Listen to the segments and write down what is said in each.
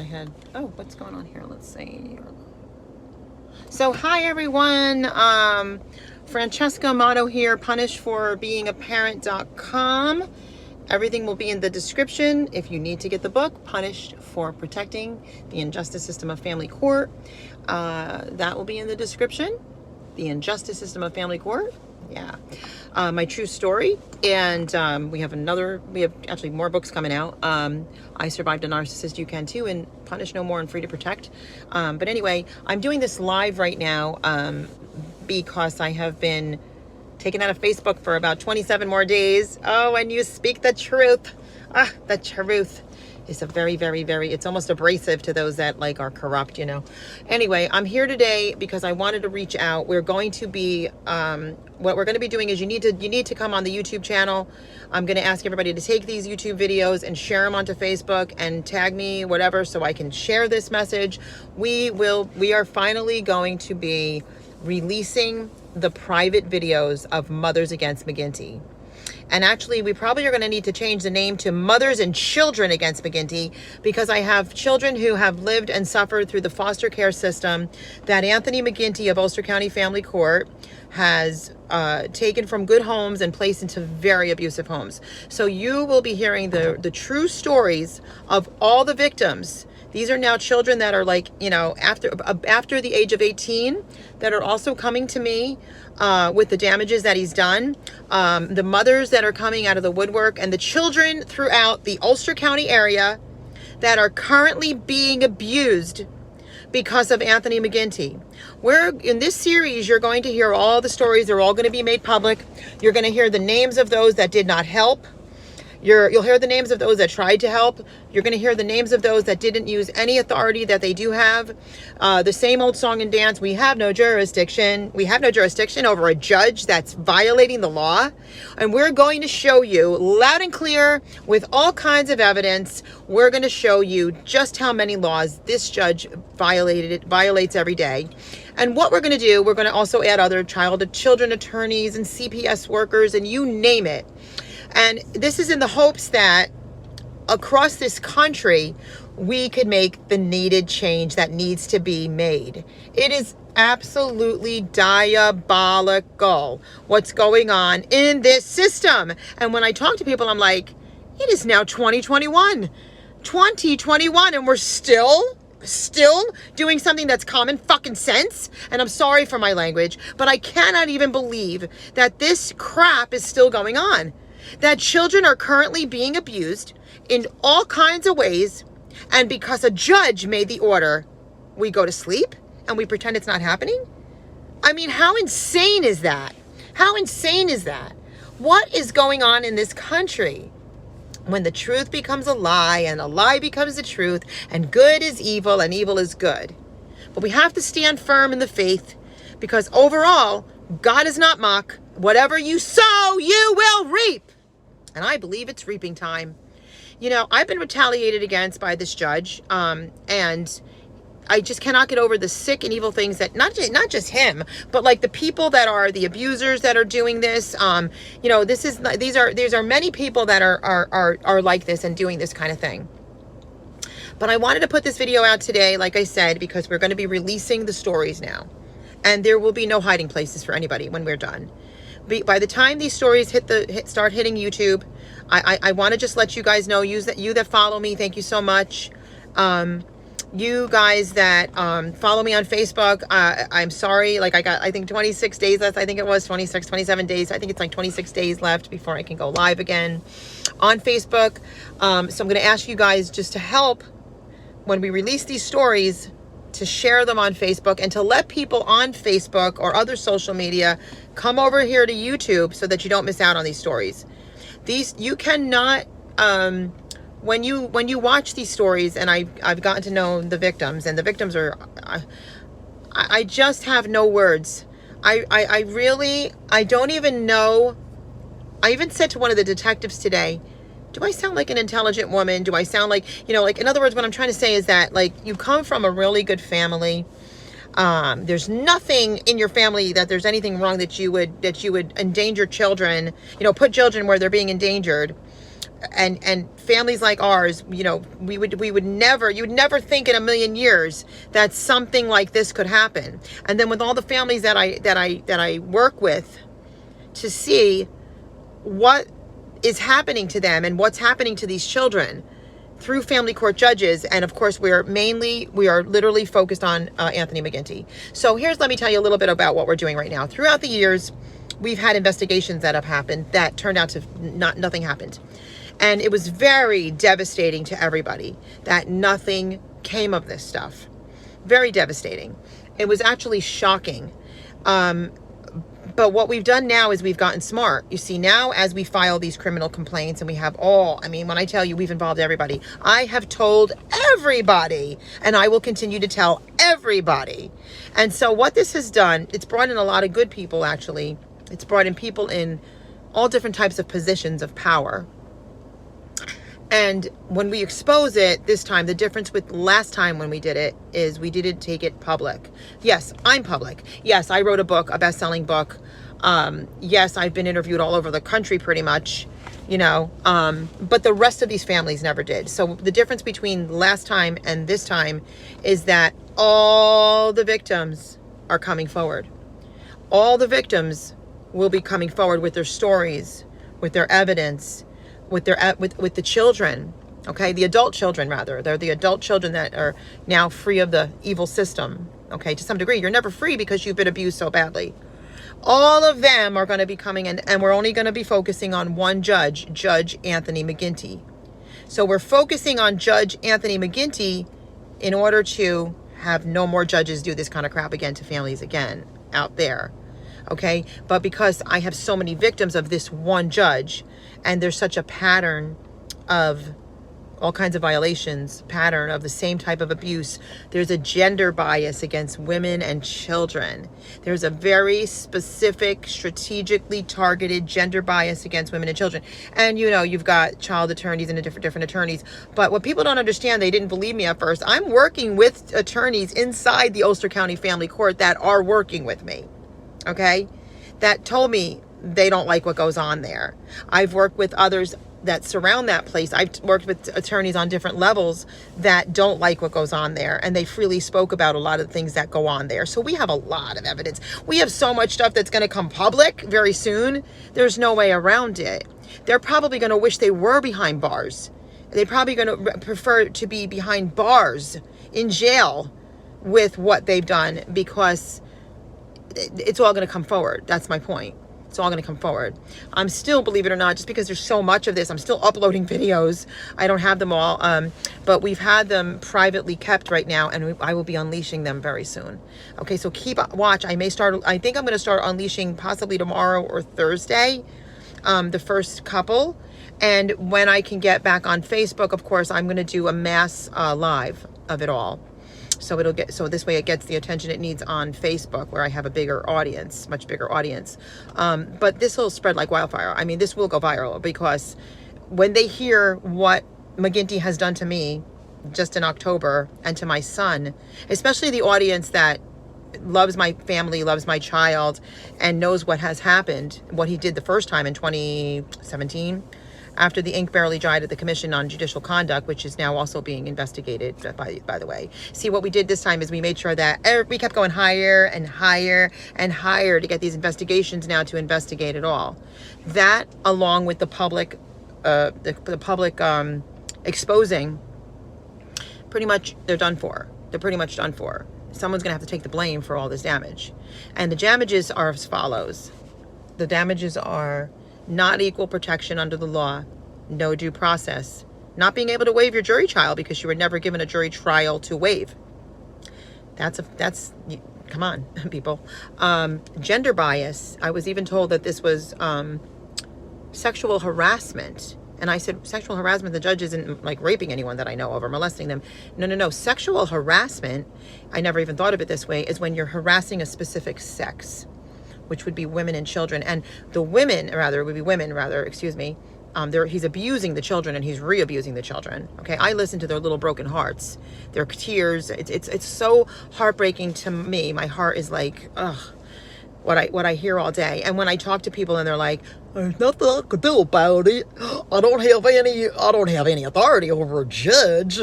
had, oh, what's going on here? Let's see. So, hi everyone. Francesca Amato here, punishedforbeingaaparent.com. Everything will be in the description. If you need to get the book, Punished for Protecting the Injustice System of Family Court, that will be in the description. The Injustice System of Family Court. Yeah. My true story. And we have actually more books coming out. I Survived a Narcissist, You Can Too, and Punish No More and Free to Protect. But anyway, I'm doing this live right now because I have been taken out of Facebook for about 27 more days. Oh, and you speak the truth. The truth is a very, very, very, it's almost abrasive to those that like are corrupt, you know. Anyway, I'm here today because I wanted to reach out. We're going to be, what we're going to be doing is you need to come on the YouTube channel. I'm going to ask everybody to take these YouTube videos and share them onto Facebook and tag me, whatever, so I can share this message. We are finally going to be releasing the private videos of Mothers Against McGinty. And actually, we probably are going to need to change the name to Mothers and Children Against McGinty, because I have children who have lived and suffered through the foster care system that Anthony McGinty of Ulster County Family Court has taken from good homes and placed into very abusive homes. So you will be hearing the true stories of all the victims. These are now children that are like, you know, after the age of 18 that are also coming to me with the damages that he's done. The mothers that are coming out of the woodwork, and the children throughout the Ulster County area that are currently being abused because of Anthony McGinty. In this series, you're going to hear all the stories. They're all going to be made public. You're going to hear the names of those that did not help. You'll hear the names of those that tried to help. You're going to hear the names of those that didn't use any authority that they do have. The same old song and dance. We have no jurisdiction. We have no jurisdiction over a judge that's violating the law. And we're going to show you loud and clear with all kinds of evidence. We're going to show you just how many laws this judge violates every day. And what we're going to do, we're going to also add other children attorneys and CPS workers and you name it. And this is in the hopes that across this country, we could make the needed change that needs to be made. It is absolutely diabolical what's going on in this system. And when I talk to people, I'm like, it is now 2021, and we're still doing something that's common fucking sense. And I'm sorry for my language, but I cannot even believe that this crap is still going on. That children are currently being abused in all kinds of ways, and because a judge made the order, we go to sleep and we pretend it's not happening? I mean, how insane is that? How insane is that? What is going on in this country? When the truth becomes a lie and a lie becomes the truth, and good is evil and evil is good. But we have to stand firm in the faith, because overall, God is not mock. Whatever you sow, you will reap. And I believe it's reaping time. You know, I've been retaliated against by this judge, and I just cannot get over the sick and evil things that not just him, but like the people that are the abusers that are doing this. You know, these are many people that are like this and doing this kind of thing. But I wanted to put this video out today, like I said, because we're going to be releasing the stories now, and there will be no hiding places for anybody when we're done. By the time these stories start hitting YouTube, I want to just let you guys know, you that follow me, thank you so much. You guys that follow me on Facebook, I'm sorry, like I think 26 days left. I think it was 27 days. I think it's like 26 days left before I can go live again on Facebook. So I'm going to ask you guys just to help when we release these stories, to share them on Facebook, and to let people on Facebook or other social media come over here to YouTube so that you don't miss out on these stories. You cannot, when you watch these stories, and I've gotten to know the victims, and the victims are, I just have no words. I really don't even know. I even said to one of the detectives today, do I sound like an intelligent woman? Do I sound like, you know, like, in other words, what I'm trying to say is that, like, you come from a really good family. There's nothing in your family that there's anything wrong that you would endanger children, you know, put children where they're being endangered. and families like ours, you know, you would never think in a million years that something like this could happen. And then with all the families that I work with, to see what is happening to them and what's happening to these children through family court judges. And of course, we are literally focused on Anthony McGinty. So let me tell you a little bit about what we're doing right now. Throughout the years, we've had investigations that have happened that turned out to nothing happened. And it was very devastating to everybody that nothing came of this stuff. Very devastating. It was actually shocking. But what we've done now is we've gotten smart. You see, now as we file these criminal complaints, and we have when I tell you we've involved everybody, I have told everybody, and I will continue to tell everybody. And so what this has done, it's brought in a lot of good people, actually. It's brought in people in all different types of positions of power. And when we expose it this time, the difference with last time when we did it is we didn't take it public. Yes, I'm public. Yes, I wrote a book, a best-selling book. Yes, I've been interviewed all over the country pretty much, you know, but the rest of these families never did. So the difference between last time and this time is that all the victims are coming forward. All the victims will be coming forward with their stories, with their evidence, with the children, okay, the adult children rather. They're the adult children that are now free of the evil system, okay, to some degree. You're never free because you've been abused so badly. All of them are going to be coming in, and we're only going to be focusing on one judge, Judge Anthony McGinty. So we're focusing on Judge Anthony McGinty in order to have no more judges do this kind of crap again to families again out there. Okay, but because I have so many victims of this one judge, and there's such a pattern of all kinds of violations, pattern of the same type of abuse, there's a gender bias against women and children. There's a very specific, strategically targeted gender bias against women and children. And you know, you've got child attorneys and different attorneys. But what people don't understand, they didn't believe me at first, I'm working with attorneys inside the Ulster County Family Court that are working with me. Okay, that told me they don't like what goes on there. I've worked with others that surround that place. I've worked with attorneys on different levels that don't like what goes on there, and they freely spoke about a lot of the things that go on there. So we have a lot of evidence. We have so much stuff that's going to come public very soon. There's no way around it. They're probably going to wish they were behind bars. They're probably going to prefer to be behind bars in jail with what they've done, because it's all going to come forward. That's my point. It's all going to come forward. I'm still, believe it or not, just because there's so much of this, I'm still uploading videos. I don't have them all, but we've had them privately kept right now, and I will be unleashing them very soon. Okay, so watch. I think I'm going to start unleashing possibly tomorrow or Thursday, the first couple. And when I can get back on Facebook, of course, I'm going to do a mass live of it all. So this way it gets the attention it needs on Facebook, where I have a bigger audience, much bigger audience. But this will spread like wildfire. I mean, this will go viral, because when they hear what McGinty has done to me just in October, and to my son, especially the audience that loves my family, loves my child, and knows what has happened, what he did the first time in 2017, after the ink barely dried at the Commission on Judicial Conduct, which is now also being investigated, by the way. See, what we did this time is we made sure that we kept going higher and higher and higher to get these investigations now to investigate it all. That, along with the public, exposing, pretty much they're done for. They're pretty much done for. Someone's going to have to take the blame for all this damage. And the damages are as follows. The damages are not equal protection under the law, no due process, not being able to waive your jury trial because you were never given a jury trial to waive. That's come on, people. Gender bias. I was even told that this was sexual harassment. And I said, sexual harassment, the judge isn't like raping anyone that I know of or molesting them. No. Sexual harassment, I never even thought of it this way, is when you're harassing a specific sex, which would be women and children. And the women, excuse me, he's abusing the children, and he's re-abusing the children. Okay, I listen to their little broken hearts, their tears. It's so heartbreaking to me. My heart is like, ugh. what I hear all day. And when I talk to people and they're like, there's nothing I could do about it. I don't have any authority over a judge.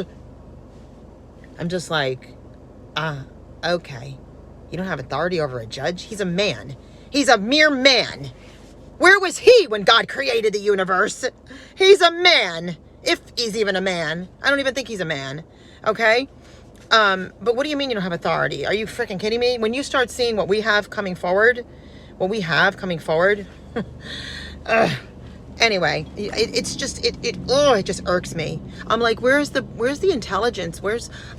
I'm just like, okay. You don't have authority over a judge? He's a man. He's a mere man. Where was he when God created the universe? He's a man. If he's even a man. I don't even think he's a man. Okay? But what do you mean you don't have authority? Are you freaking kidding me? When you start seeing what we have coming forward, anyway, it just irks me. I'm like, where's the intelligence?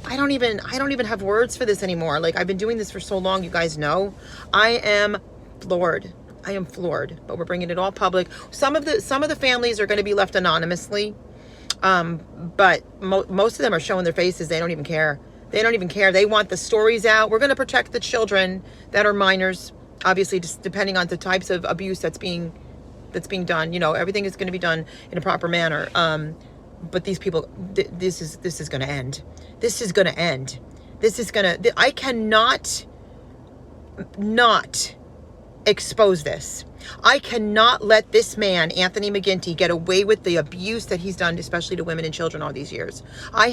I don't even have words for this anymore. Like, I've been doing this for so long, you guys know. I am floored, but we're bringing it all public. Some of the families are going to be left anonymously. But most of them are showing their faces. They don't even care. They want the stories out. We're going to protect the children that are minors, obviously, just depending on the types of abuse that's being done. You know, everything is going to be done in a proper manner. But these people, this is going to end. I cannot not expose this. I cannot let this man, Anthony McGinty, get away with the abuse that he's done, especially to women and children all these years. I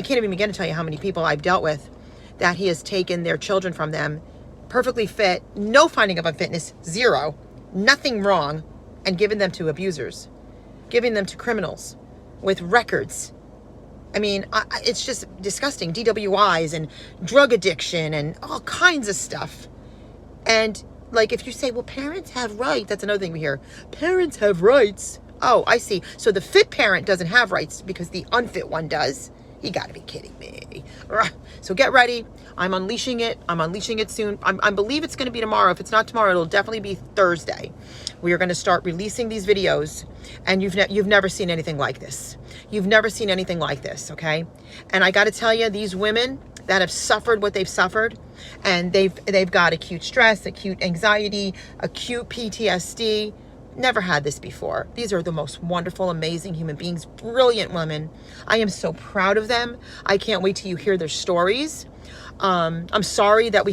can't even begin to tell you how many people I've dealt with that he has taken their children from them, perfectly fit, no finding of unfitness, zero, nothing wrong, and given them to abusers, giving them to criminals with records. I mean, it's just disgusting. DWIs and drug addiction and all kinds of stuff. And like, if you say, well, parents have rights, that's another thing we hear. Parents have rights. Oh, I see. So the fit parent doesn't have rights because the unfit one does. You got to be kidding me. So get ready. I'm unleashing it. Soon. I believe it's going to be tomorrow. If it's not tomorrow, it'll definitely be Thursday. We are going to start releasing these videos, and you've never seen anything like this. Okay? And I got to tell you, these women that have suffered what they've suffered, and they've got acute stress, acute anxiety, acute PTSD. Never had this before. These are the most wonderful, amazing human beings, brilliant women. I am so proud of them. I can't wait till you hear their stories. I'm sorry that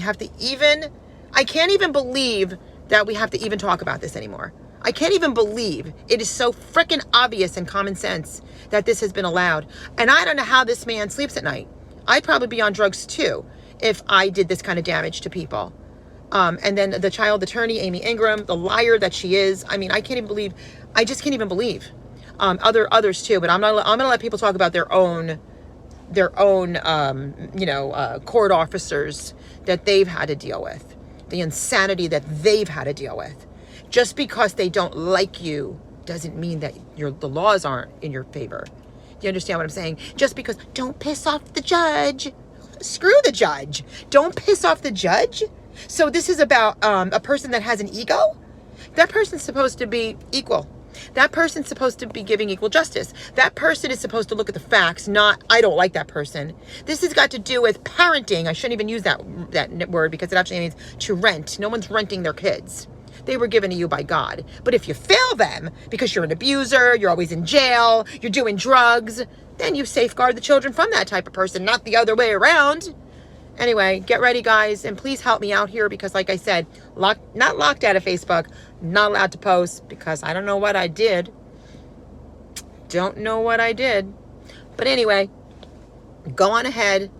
I can't even believe that we have to even talk about this anymore. I can't even believe it is so freaking obvious and common sense that this has been allowed. And I don't know how this man sleeps at night. I'd probably be on drugs too if I did this kind of damage to people. And then the child attorney, Amy Ingram, the liar that she is. I mean, I just can't even believe. Others too, but I'm gonna let people talk about their own court officers that they've had to deal with, the insanity that they've had to deal with. Just because they don't like you doesn't mean that the laws aren't in your favor. Do you understand what I'm saying? Just because, don't piss off the judge. Screw the judge. Don't piss off the judge. So this is about a person that has an ego? That person's supposed to be equal. That person's supposed to be giving equal justice. That person is supposed to look at the facts, not, I don't like that person. This has got to do with parenting. I shouldn't even use that word because it actually means to rent. No one's renting their kids. They were given to you by God. But if you fail them because you're an abuser, you're always in jail, you're doing drugs, then you safeguard the children from that type of person, not the other way around. Anyway, get ready, guys, and please help me out here because, like I said, not locked out of Facebook, not allowed to post because I don't know what I did. But anyway, go on ahead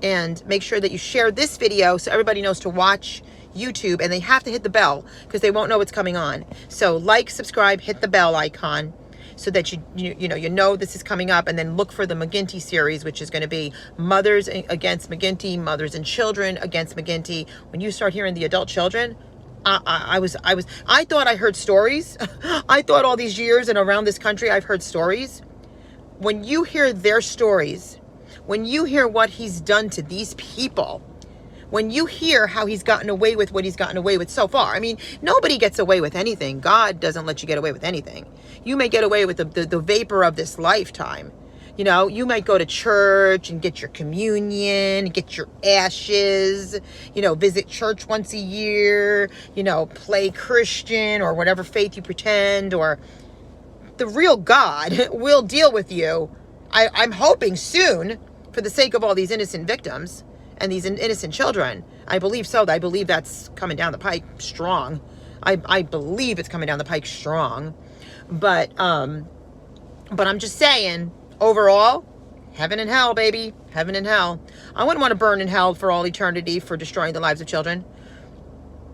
and make sure that you share this video so everybody knows to watch YouTube, and they have to hit the bell because they won't know what's coming on. So like, subscribe, hit the bell icon so that you know this is coming up, and then look for the McGinty series, which is going to be mothers against McGinty, mothers and children against McGinty. When you start hearing the adult children, I thought I heard stories. I thought all these years and around this country I've heard stories. When you hear their stories, when you hear what he's done to these people, when you hear how he's gotten away with what he's gotten away with so far. I mean, nobody gets away with anything. God doesn't let you get away with anything. You may get away with the vapor of this lifetime. You know, you might go to church and get your communion, get your ashes, visit church once a year, play Christian or whatever faith you pretend, or the real God will deal with you. I'm hoping soon, for the sake of all these innocent victims and these innocent children. I believe so. I believe that's coming down the pike strong. I believe it's coming down the pike strong. But I'm just saying, overall, heaven and hell, baby. Heaven and hell. I wouldn't want to burn in hell for all eternity for destroying the lives of children.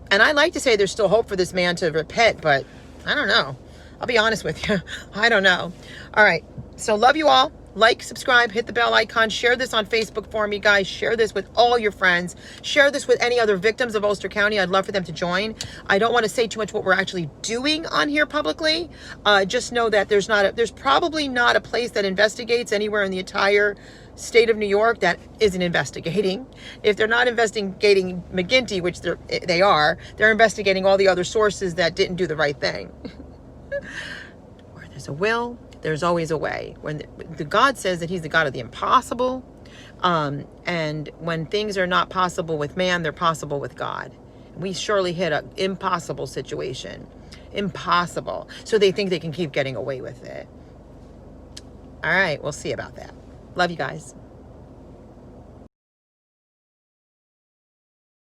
And I like to say there's still hope for this man to repent, but I don't know. I'll be honest with you. I don't know. All right. So love you all. Like, subscribe, hit the bell icon. Share this on Facebook for me, guys. Share this with all your friends. Share this with any other victims of Ulster County. I'd love for them to join. I don't want to say too much what we're actually doing on here publicly. Just know that there's probably not a place that investigates anywhere in the entire state of New York that isn't investigating. If they're not investigating mcginty, which they are, they're investigating all the other sources that didn't do the right thing. Where there's a will, there's always a way. When the God says that he's the God of the impossible, and when things are not possible with man, they're possible with God. We surely hit an impossible situation. Impossible. So they think they can keep getting away with it. All right, we'll see about that. Love you guys.